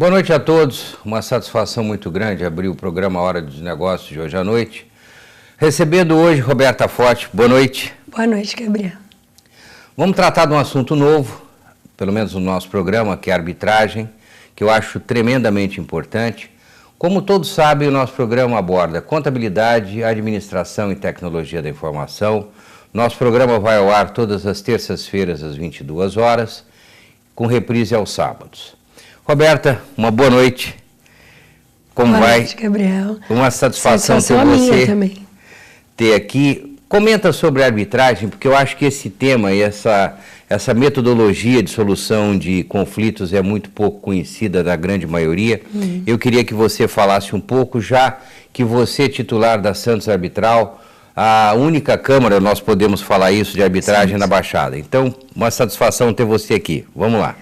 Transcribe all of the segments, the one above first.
Boa noite a todos, uma satisfação muito grande abrir o programa Hora dos Negócios de hoje à noite. Recebendo hoje Roberta Forte, boa noite. Boa noite, Gabriel. Vamos tratar de um assunto novo, pelo menos no nosso programa, que é a arbitragem, que eu acho tremendamente importante. Como todos sabem, o nosso programa aborda contabilidade, administração e tecnologia da informação. Nosso programa vai ao ar todas as terças-feiras às 22 horas, com reprise aos sábados. Roberta, uma boa noite. Como vai? Boa noite, Gabriel. Uma satisfação ter você ter aqui. Comenta sobre a arbitragem, porque eu acho que esse tema e essa metodologia de solução de conflitos é muito pouco conhecida da grande maioria. Eu queria que você falasse um pouco, já que você é titular da Santos Arbitral, a única câmara, nós podemos falar isso, de arbitragem na Baixada. Então, uma satisfação ter você aqui. Vamos lá.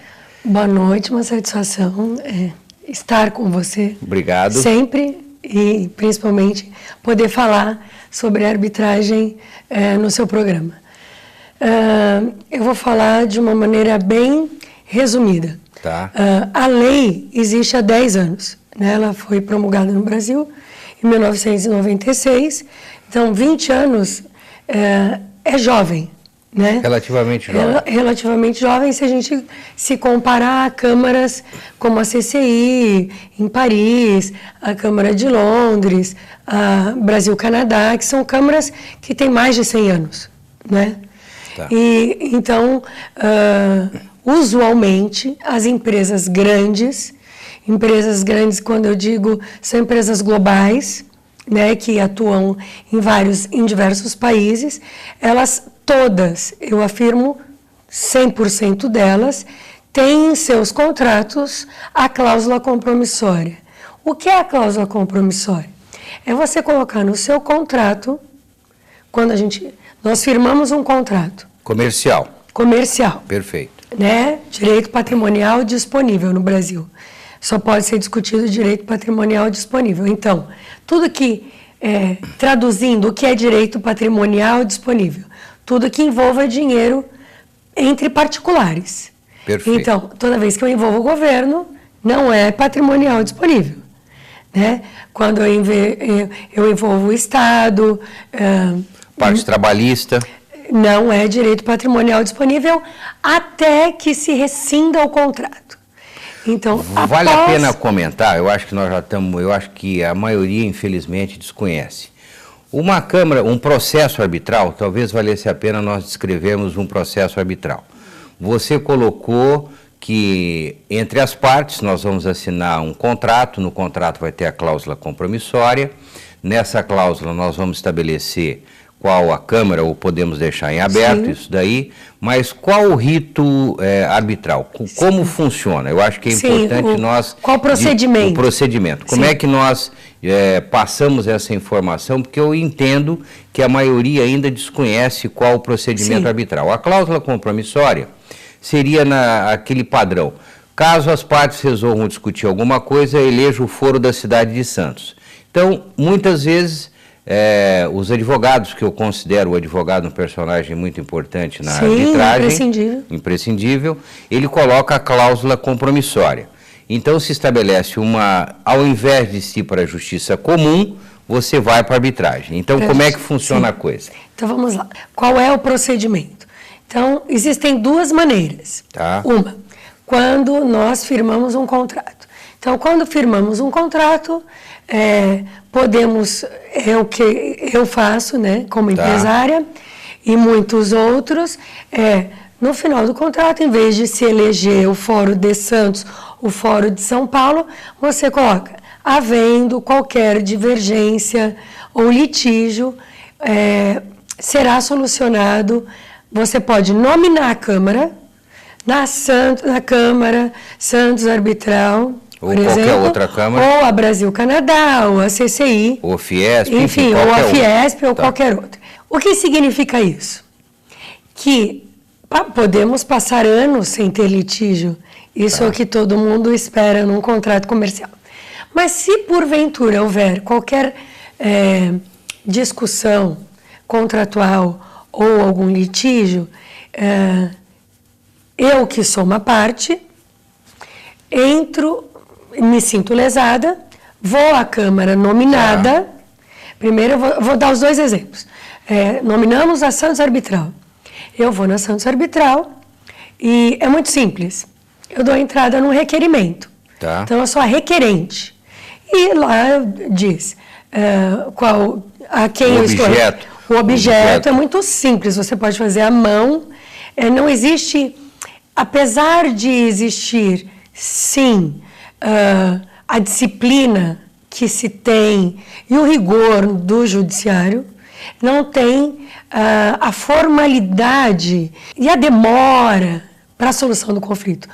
Boa noite, uma satisfação estar com você. Obrigado. Sempre e principalmente poder falar sobre a arbitragem no seu programa. Eu vou falar de uma maneira bem resumida. Tá. A lei existe há 10 anos, né? Ela foi promulgada no Brasil em 1996, então 20 anos é jovem. Né? Relativamente jovem. Relativamente jovem, se a gente se comparar a câmaras como a CCI, em Paris, a Câmara de Londres, a Brasil-Canadá, que são câmaras que têm mais de 100 anos. Né? Tá. E, então, usualmente, as empresas grandes, quando eu digo, são empresas globais, né, que atuam em diversos países, elas todas, eu afirmo, 100% delas, têm em seus contratos a cláusula compromissória. O que é a cláusula compromissória? É você colocar no seu contrato, quando nós firmamos um contrato. Comercial. Perfeito. Né? Direito patrimonial disponível no Brasil. Só pode ser discutido direito patrimonial disponível. Então, tudo que, traduzindo o que é direito patrimonial disponível, tudo que envolva dinheiro entre particulares. Perfeito. Então, toda vez que eu envolvo o governo, não é patrimonial disponível. Né? Quando eu envolvo o Estado... parte trabalhista... Não é direito patrimonial disponível até que se rescinda o contrato. Então, vale a pena comentar, eu acho que nós já estamos, eu acho que a maioria, infelizmente, desconhece. Uma câmara, um processo arbitral, talvez valesse a pena nós descrevermos um processo arbitral. Você colocou que entre as partes nós vamos assinar um contrato, no contrato vai ter a cláusula compromissória, nessa cláusula nós vamos estabelecer qual a Câmara, ou podemos deixar em aberto. Sim. Isso daí, mas qual o rito arbitral? Como funciona? Eu acho que é importante nós... Qual o procedimento? O procedimento. Como é que nós passamos essa informação? Porque eu entendo que a maioria ainda desconhece qual o procedimento arbitral. A cláusula compromissória seria aquele padrão. Caso as partes resolvam discutir alguma coisa, eleja o foro da cidade de Santos. Então, muitas vezes... os advogados, que eu considero o advogado um personagem muito importante na arbitragem, imprescindível, ele coloca a cláusula compromissória. Então se estabelece ao invés de ir para a justiça comum, você vai para a arbitragem. Então como é que funciona a coisa? Então vamos lá. Qual é o procedimento? Então existem duas maneiras. Tá. Uma, quando nós firmamos um contrato. Então quando firmamos um contrato, podemos, é o que eu faço, né, como empresária, e muitos outros, no final do contrato, em vez de se eleger o Fórum de Santos, o Fórum de São Paulo, você coloca, havendo qualquer divergência ou litígio, será solucionado, você pode nominar a Câmara, na Câmara Santos Arbitral, ou qualquer outra Câmara. Ou a Brasil-Canadá, ou a CCI. Ou a Fiesp. Enfim, ou a Fiesp, ou qualquer outra. O que significa isso? Que podemos passar anos sem ter litígio. Isso é o que todo mundo espera num contrato comercial. Mas se porventura houver qualquer discussão contratual ou algum litígio, eu que sou uma parte, me sinto lesada, vou à Câmara nominada. Primeiro, eu vou dar os dois exemplos. Nominamos a Santos Arbitral. Eu vou na Santos Arbitral e é muito simples. Eu dou entrada num requerimento. Tá. Então, eu sou a requerente. E lá diz a quem eu estou... O objeto é muito simples, você pode fazer à mão. Não existe... Apesar de existir, sim, a disciplina que se tem e o rigor do judiciário, não tem a formalidade e a demora para a solução do conflito.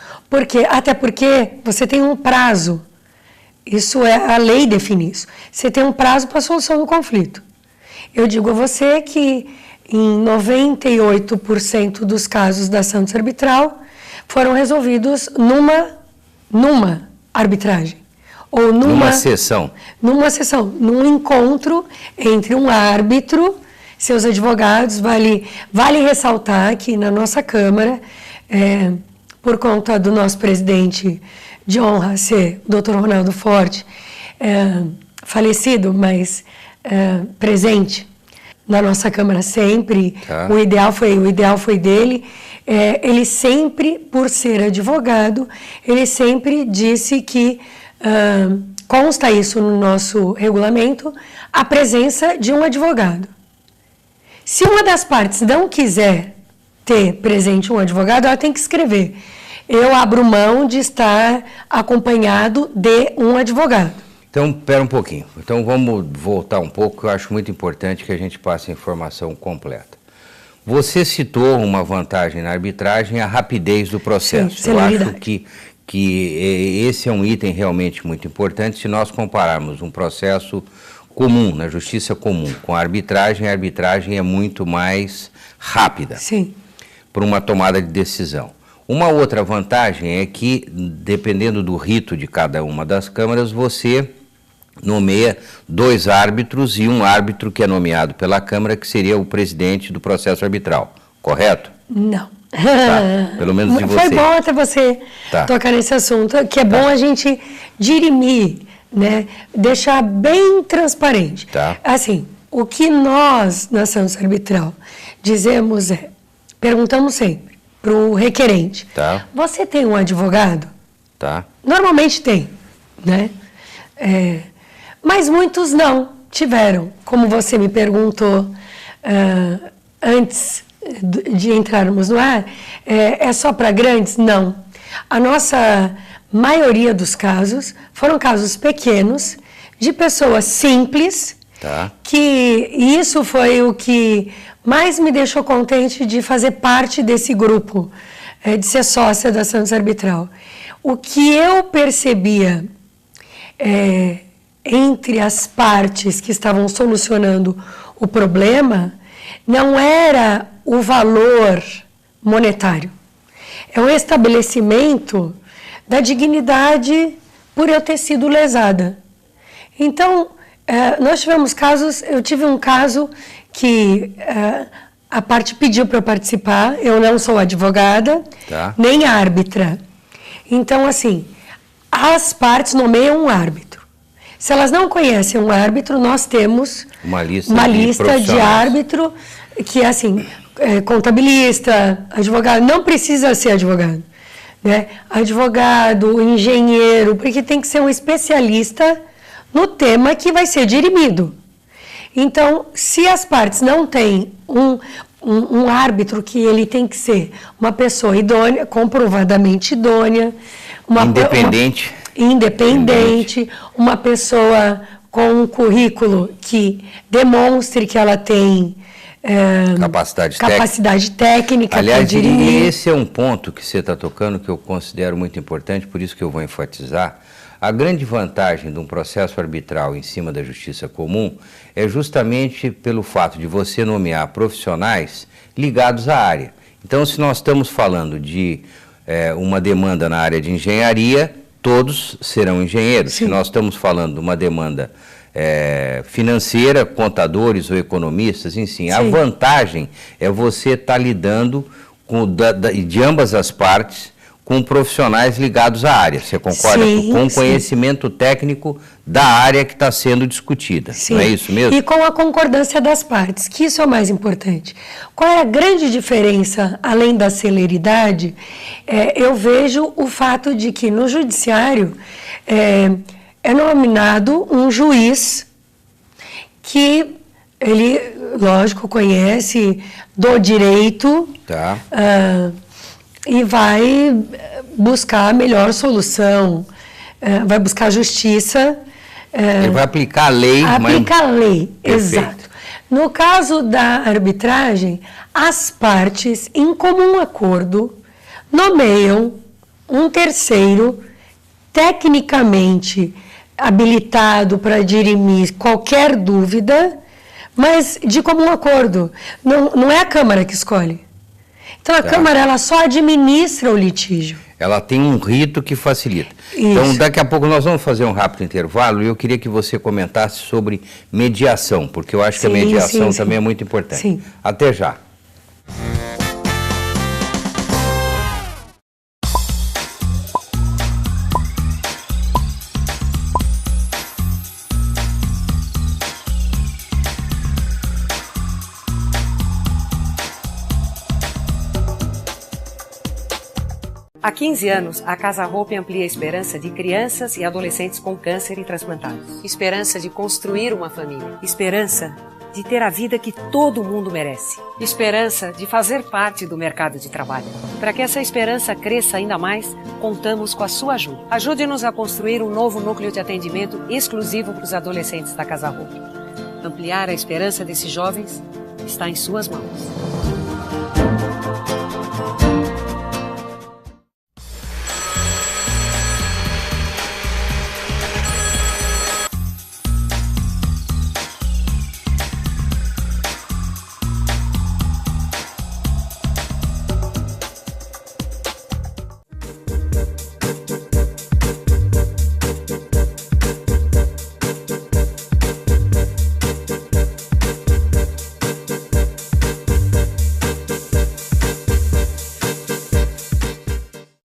Até porque você tem um prazo. Isso a lei define isso. Você tem um prazo para a solução do conflito. Eu digo a você que em 98% dos casos da Santos Arbitral foram resolvidos numa arbitragem. Ou numa sessão. Numa sessão, num encontro entre um árbitro, seus advogados. Vale ressaltar que na nossa Câmara, por conta do nosso presidente de honra ser o Dr. Ronaldo Forte, falecido, mas presente na nossa Câmara sempre, tá. O ideal foi dele. Ele sempre, por ser advogado, ele sempre disse que, consta isso no nosso regulamento, a presença de um advogado. Se uma das partes não quiser ter presente um advogado, ela tem que escrever: eu abro mão de estar acompanhado de um advogado. Então, espera um pouquinho. Então, vamos voltar um pouco, eu acho muito importante que a gente passe a informação completa. Você citou uma vantagem na arbitragem, a rapidez do processo. Sim, eu acho que esse é um item realmente muito importante. Se nós compararmos um processo comum, na justiça comum, com a arbitragem é muito mais rápida. Sim. Para uma tomada de decisão. Uma outra vantagem é que, dependendo do rito de cada uma das câmaras, você nomeia 2 árbitros e um árbitro que é nomeado pela Câmara, que seria o presidente do processo arbitral, correto? Não. Tá, pelo menos de você. Foi bom até você tocar nesse assunto, que é bom a gente dirimir, né? Deixar bem transparente. Tá. Assim, o que nós, na Santos Arbitral, dizemos perguntamos sempre para o requerente, tá. Você tem um advogado? Tá. Normalmente tem, né? Mas muitos não tiveram. Como você me perguntou antes de entrarmos no ar, é só para grandes? Não. A nossa maioria dos casos foram casos pequenos, de pessoas simples, tá. Que isso foi o que mais me deixou contente de fazer parte desse grupo, de ser sócia da Santos Arbitral. O que eu percebia entre as partes que estavam solucionando o problema não era o valor monetário. É o estabelecimento da dignidade por eu ter sido lesada. Então, nós tivemos casos, eu tive um caso que a parte pediu para eu participar, eu não sou advogada, tá. Nem árbitra. Então, assim, as partes nomeiam um árbitro. Se elas não conhecem um árbitro, nós temos uma lista de árbitro que, assim, contabilista, advogado, não precisa ser advogado, né? Advogado, engenheiro, porque tem que ser um especialista no tema que vai ser dirimido. Então, se as partes não têm um árbitro, que ele tem que ser uma pessoa idônea, comprovadamente idônea, independente, uma pessoa com um currículo que demonstre que ela tem capacidade técnica. Aliás, esse é um ponto que você está tocando que eu considero muito importante, por isso que eu vou enfatizar. A grande vantagem de um processo arbitral em cima da justiça comum é justamente pelo fato de você nomear profissionais ligados à área. Então, se nós estamos falando de uma demanda na área de engenharia, todos serão engenheiros. Sim. Se nós estamos falando de uma demanda financeira, contadores ou economistas, enfim. Sim. A vantagem é você estar lidando de ambas as partes com profissionais ligados à área. Você concorda? Sim, com sim. conhecimento técnico da área que está sendo discutida. Sim. Não é isso mesmo? E com a concordância das partes, que isso é o mais importante. Qual é a grande diferença, além da celeridade? Eu vejo o fato de que no judiciário é nominado um juiz que ele, lógico, conhece do direito. Tá. E vai buscar a melhor solução, vai buscar justiça. Ele vai aplicar a lei. Aplicar a lei, Perfeito. exato. No caso da arbitragem, as partes, em comum acordo, nomeiam um terceiro tecnicamente habilitado para dirimir qualquer dúvida, mas de comum acordo. Não é a Câmara que escolhe. Então, a Câmara, ela só administra o litígio. Ela tem um rito que facilita. Isso. Então, daqui a pouco nós vamos fazer um rápido intervalo e eu queria que você comentasse sobre mediação, porque eu acho que a mediação também é muito importante. Sim. Até já. Há 15 anos, a Casa Hope amplia a esperança de crianças e adolescentes com câncer e transplantados. Esperança de construir uma família. Esperança de ter a vida que todo mundo merece. Esperança de fazer parte do mercado de trabalho. Para que essa esperança cresça ainda mais, contamos com a sua ajuda. Ajude-nos a construir um novo núcleo de atendimento exclusivo para os adolescentes da Casa Hope. Ampliar a esperança desses jovens está em suas mãos.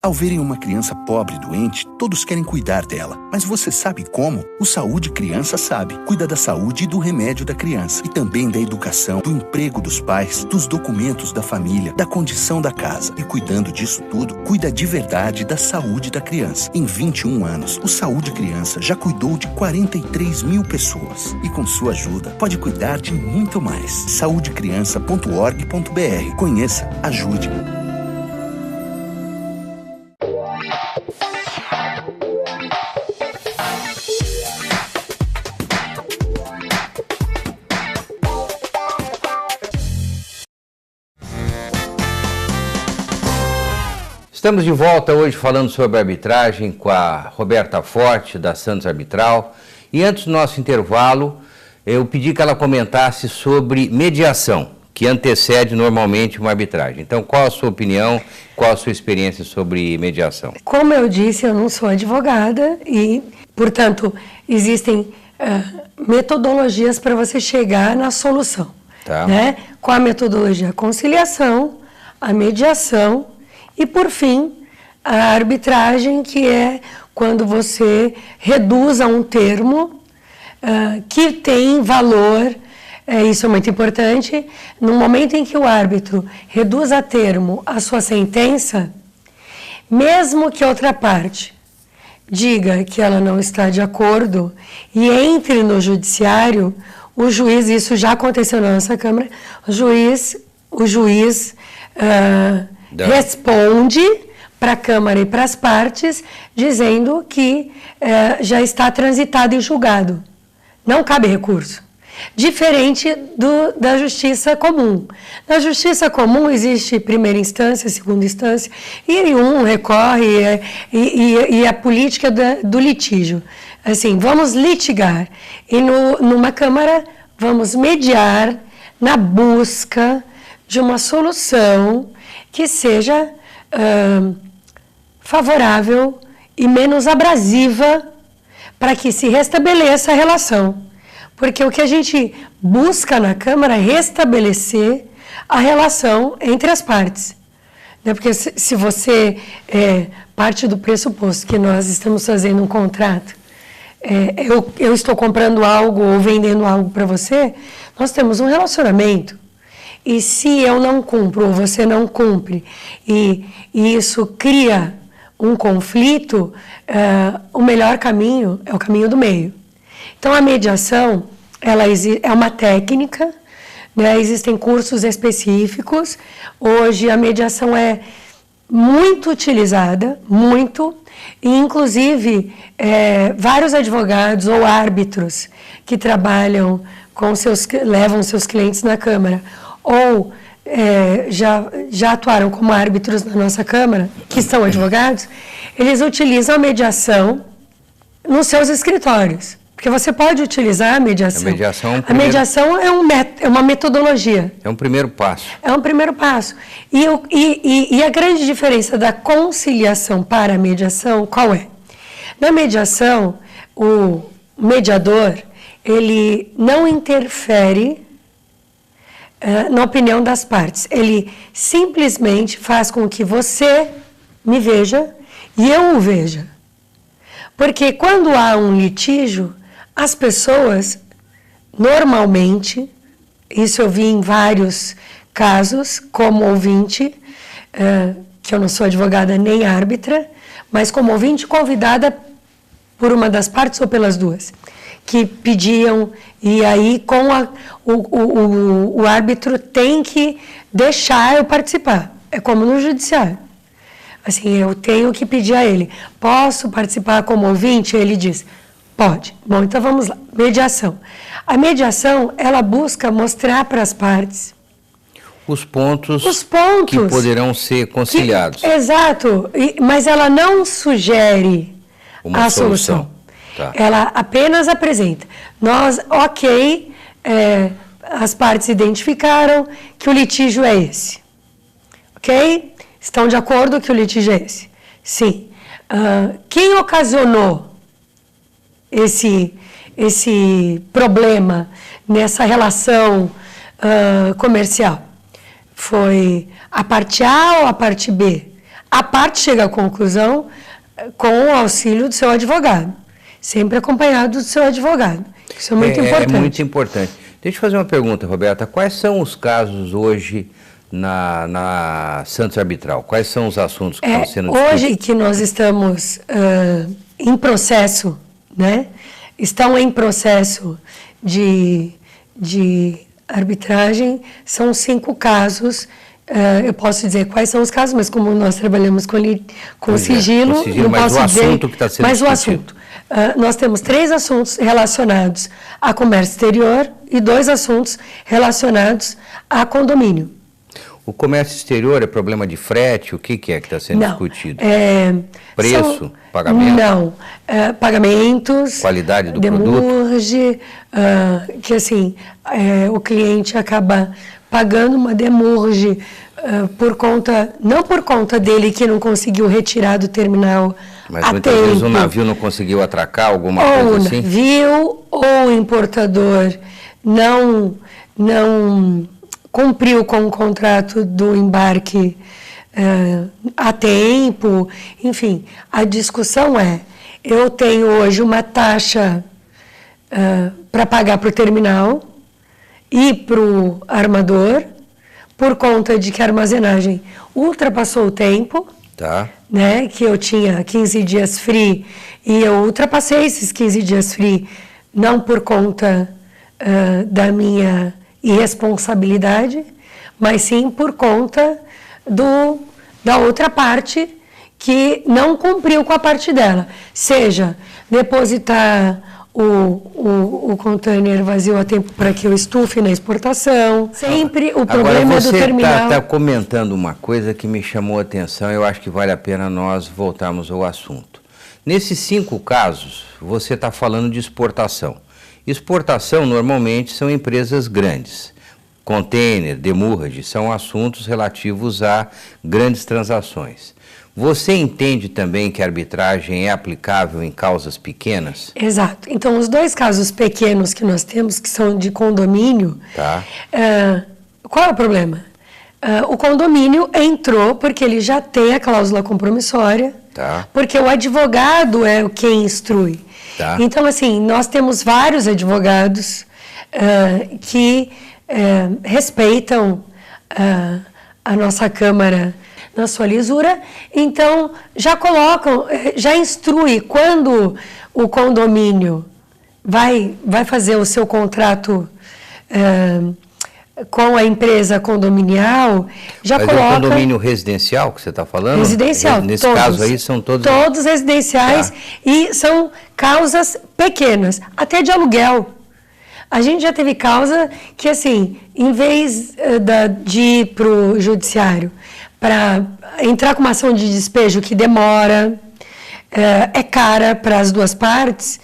Ao verem uma criança pobre e doente, todos querem cuidar dela. Mas você sabe como? O Saúde Criança sabe. Cuida da saúde e do remédio da criança. E também da educação, do emprego dos pais, dos documentos da família, da condição da casa. E cuidando disso tudo, cuida de verdade da saúde da criança. Em 21 anos, o Saúde Criança já cuidou de 43 mil pessoas. E com sua ajuda, pode cuidar de muito mais. saudecriança.org.br. Conheça, ajude. Estamos de volta hoje falando sobre arbitragem com a Roberta Forte, da Santos Arbitral. E antes do nosso intervalo, eu pedi que ela comentasse sobre mediação, que antecede normalmente uma arbitragem. Então, qual a sua opinião, qual a sua experiência sobre mediação? Como eu disse, eu não sou advogada e, portanto, existem metodologias para você chegar na solução. Tá. Né? Com a metodologia a conciliação, a mediação e, por fim, a arbitragem, que é quando você reduz a um termo que tem valor. Isso é muito importante. No momento em que o árbitro reduz a termo a sua sentença, mesmo que outra parte diga que ela não está de acordo e entre no judiciário, o juiz, isso já aconteceu na nossa Câmara, o juiz responde para a Câmara e para as partes, dizendo que já está transitado e julgado. Não cabe recurso. Diferente da justiça comum. Na justiça comum existe primeira instância, segunda instância, e um recorre, e a política do litígio. Assim, vamos litigar. E numa Câmara, vamos mediar na busca de uma solução que seja favorável e menos abrasiva para que se restabeleça a relação. Porque o que a gente busca na Câmara é restabelecer a relação entre as partes. Né? Porque se você parte do pressuposto que nós estamos fazendo um contrato, eu estou comprando algo ou vendendo algo para você, nós temos um relacionamento. E se eu não cumpro ou você não cumpre, e isso cria um conflito, o melhor caminho é o caminho do meio. Então, a mediação, ela é uma técnica, né? Existem cursos específicos. Hoje, a mediação é muito utilizada, muito, e inclusive vários advogados ou árbitros que trabalham levam seus clientes na Câmara, ou já atuaram como árbitros na nossa Câmara, que são advogados, eles utilizam a mediação nos seus escritórios. Porque você pode utilizar a mediação. A mediação é uma metodologia. É um primeiro passo. É um primeiro passo. E a grande diferença da conciliação para a mediação, qual é? Na mediação, o mediador, ele não interfere na opinião das partes. Ele simplesmente faz com que você me veja e eu o veja. Porque quando há um litígio, as pessoas, normalmente, isso eu vi em vários casos, como ouvinte, que eu não sou advogada nem árbitra, mas como ouvinte convidada por uma das partes ou pelas duas, que pediam, e aí o árbitro tem que deixar eu participar. É como no judiciário. Assim, eu tenho que pedir a ele, posso participar como ouvinte? Ele diz, pode. Bom, então vamos lá. Mediação. A mediação, ela busca mostrar para as partes os pontos que poderão ser conciliados. Exato. Mas ela não sugere a solução. Tá. Ela apenas apresenta. As partes identificaram que o litígio é esse. Ok? Estão de acordo que o litígio é esse? Sim. Quem ocasionou esse problema nessa relação comercial? Foi a parte A ou a parte B? A parte chega à conclusão com o auxílio do seu advogado, sempre acompanhado do seu advogado. Isso é muito importante. É muito importante. Deixa eu fazer uma pergunta, Roberta. Quais são os casos hoje na Santos Arbitral? Quais são os assuntos que estão sendo discutidos? Hoje que nós estamos em processo, né? Estão em processo de arbitragem, são 5 casos. Eu posso dizer quais são os casos, mas como nós trabalhamos com sigilo, não mas posso o dizer. Assunto que está sendo mas discutido. o assunto. Nós temos 3 assuntos relacionados a comércio exterior e 2 assuntos relacionados a condomínio. O comércio exterior é problema de frete? O que é que está sendo discutido? Preço? Pagamento? Não. Pagamentos. Qualidade do demurge, produto? Que assim, o cliente acaba pagando uma demurge não por conta dele que não conseguiu retirar do terminal mas muitas vezes o navio não conseguiu atracar, alguma coisa assim? Ou o navio ou o importador não cumpriu com o contrato do embarque a tempo. Enfim, a discussão eu tenho hoje uma taxa para pagar para o terminal e para o armador, por conta de que a armazenagem ultrapassou o tempo, tá, né, que eu tinha 15 dias free, e eu ultrapassei esses 15 dias free, não por conta da minha irresponsabilidade, mas sim por conta da outra parte que não cumpriu com a parte dela. Seja depositar o container vazio a tempo para que eu estufe na exportação. Sempre o problema do terminal. Agora você está comentando uma coisa que me chamou a atenção, eu acho que vale a pena nós voltarmos ao assunto. Nesses 5 casos, você está falando de exportação. Exportação, normalmente, são empresas grandes. Container, demurrage, são assuntos relativos a grandes transações. Você entende também que a arbitragem é aplicável em causas pequenas? Exato. Então, os 2 casos pequenos que nós temos, que são de condomínio, tá, qual é o problema? o condomínio entrou porque ele já tem a cláusula compromissória, Tá. porque o advogado é quem instrui. Tá. Então, assim, nós temos vários advogados que respeitam a nossa Câmara na sua lisura, então já colocam, já instrui quando o condomínio vai fazer o seu contrato com a empresa condominial, já Mas coloca... é o condomínio residencial que você está falando? Residencial, Nesse todos. caso aí são todos... Todos residenciais, e são causas pequenas, até de aluguel. A gente já teve causa que, assim, em vez de ir para o judiciário para entrar com uma ação de despejo que demora, é cara para as duas partes,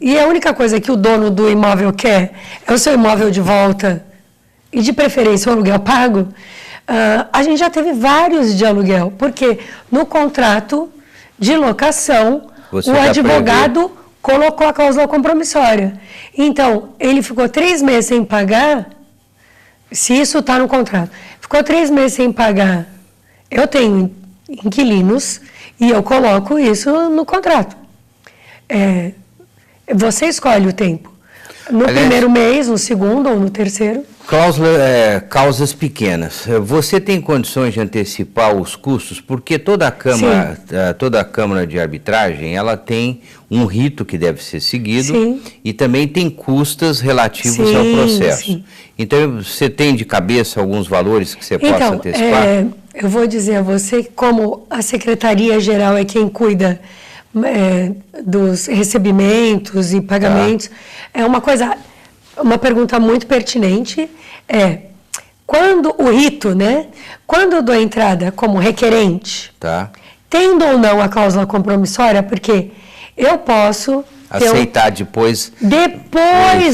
e a única coisa que o dono do imóvel quer é o seu imóvel de volta, e de preferência o aluguel pago, a gente já teve vários de aluguel, porque no contrato de locação, Você o já advogado colocou a cláusula compromissória. Então, ele ficou 3 meses sem pagar, se isso está no contrato, ficou 3 meses sem pagar, eu tenho inquilinos e eu coloco isso no contrato. Você escolhe o tempo. No primeiro mês, no segundo ou no terceiro. Causas pequenas. Você tem condições de antecipar os custos? Porque toda a Câmara de Arbitragem, ela tem um rito que deve ser seguido. Sim. E também tem custas relativos ao processo. Sim. Então, você tem de cabeça alguns valores que você possa antecipar? Eu vou dizer a você que, como a Secretaria-Geral é quem cuida dos recebimentos e pagamentos, uma pergunta muito pertinente quando o rito, né? Quando eu dou entrada como requerente, tendo ou não a cláusula compromissória, porque eu posso aceitar depois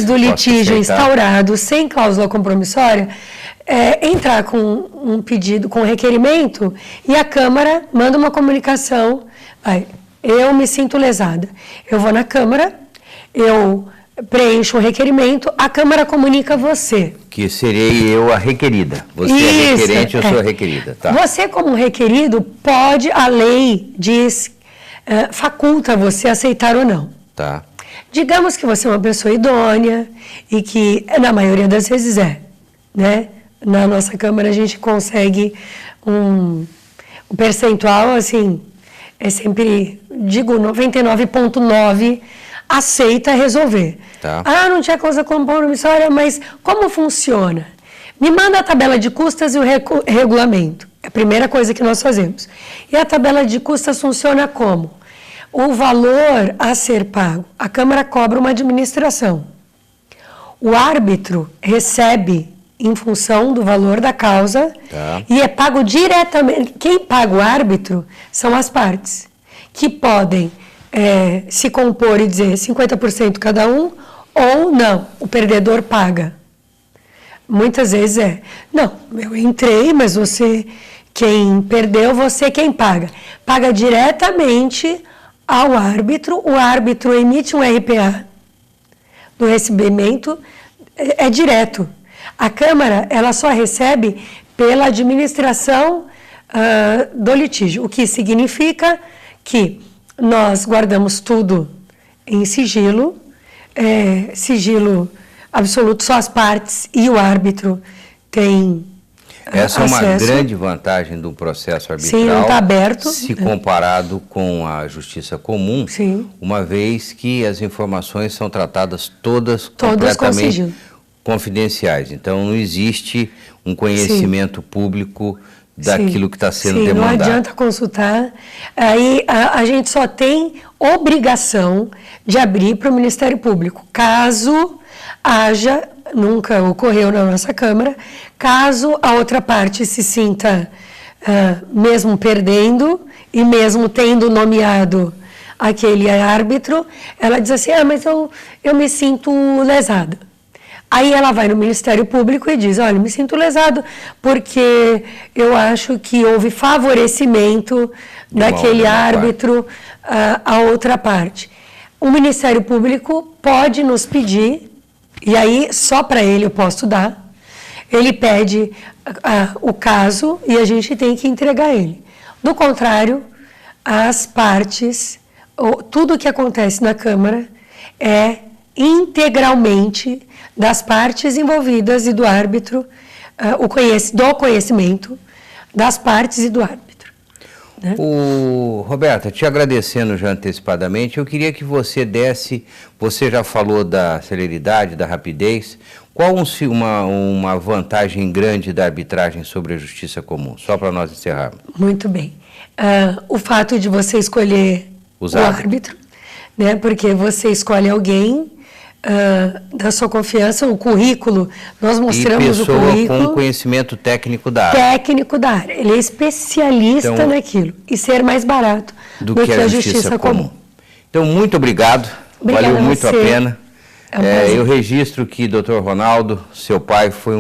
do litígio instaurado sem cláusula compromissória, entrar com um pedido, com requerimento, e a Câmara manda uma comunicação. Eu me sinto lesada. Eu vou na Câmara, eu preencho um requerimento, a Câmara comunica a você. Que serei eu a requerida. Você é requerente, eu sou a requerida. Tá. Você, como requerido, pode, a lei diz, faculta você aceitar ou não. Tá. Digamos que você é uma pessoa idônea e que, na maioria das vezes, né? Na nossa Câmara a gente consegue um percentual, assim, é sempre, digo, 99,9% aceita resolver. Tá. Não tinha cláusula compromissória, mas como funciona? Me manda a tabela de custas e o regulamento. É a primeira coisa que nós fazemos. E a tabela de custas funciona como? O valor a ser pago, a Câmara cobra uma administração. O árbitro recebe em função do valor da causa e é pago diretamente. Quem paga o árbitro são as partes, que podem se compor e dizer 50% cada um, ou não, o perdedor paga. Muitas vezes não, eu entrei, mas você, quem perdeu, você quem paga. Paga diretamente ao árbitro, o árbitro emite um RPA do recebimento, é direto. A Câmara, ela só recebe pela administração do litígio, o que significa que nós guardamos tudo em sigilo, sigilo absoluto, só as partes e o árbitro tem Essa acesso. É uma grande vantagem do processo arbitral. Sim, não está aberto. Se comparado com a justiça comum, Sim. Uma vez que as informações são tratadas todas completamente confidenciais. Então, não existe um conhecimento público daquilo que está sendo demandado. Não adianta consultar. Aí a gente só tem obrigação de abrir para o Ministério Público. Caso haja, nunca ocorreu na nossa Câmara, caso a outra parte se sinta, mesmo perdendo e mesmo tendo nomeado aquele árbitro, ela diz assim, mas eu me sinto lesada. Aí ela vai no Ministério Público e diz, olha, me sinto lesado porque eu acho que houve favorecimento daquele árbitro à outra parte. O Ministério Público pode nos pedir, e aí só para ele eu posso dar, ele pede o caso e a gente tem que entregar ele. Do contrário, as partes, tudo o que acontece na Câmara é integralmente das partes envolvidas e do árbitro, do conhecimento das partes e do árbitro. Né? Roberta, te agradecendo já antecipadamente, eu queria que você você já falou da celeridade, da rapidez, qual uma vantagem grande da arbitragem sobre a justiça comum? Só para nós encerrarmos. Muito bem. O fato de você escolher o árbitro, né, porque você escolhe alguém da sua confiança, o currículo, nós mostramos o currículo. E pessoa com conhecimento técnico da área. Técnico da área, ele é especialista naquilo, e ser mais barato do que a justiça comum. Então, muito obrigado, valeu muito a pena. Eu registro que Dr. Ronaldo, seu pai, foi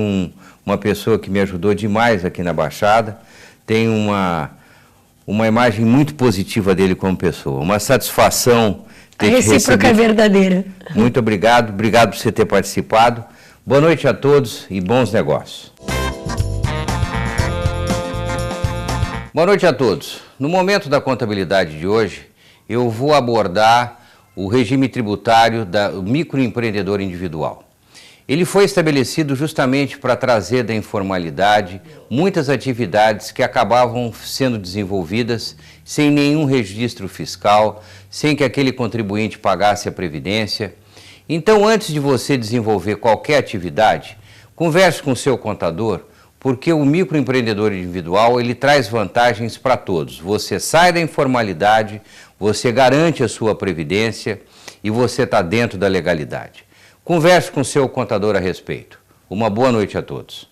uma pessoa que me ajudou demais aqui na Baixada, tem uma imagem muito positiva dele como pessoa, uma satisfação. A recíproca é verdadeira. Muito obrigado por você ter participado. Boa noite a todos e bons negócios. Boa noite a todos. No momento da contabilidade de hoje, eu vou abordar o regime tributário do microempreendedor individual. Ele foi estabelecido justamente para trazer da informalidade muitas atividades que acabavam sendo desenvolvidas sem nenhum registro fiscal, sem que aquele contribuinte pagasse a previdência. Então, antes de você desenvolver qualquer atividade, converse com o seu contador, porque o microempreendedor individual, ele traz vantagens para todos. Você sai da informalidade, você garante a sua previdência e você está dentro da legalidade. Converse com o seu contador a respeito. Uma boa noite a todos.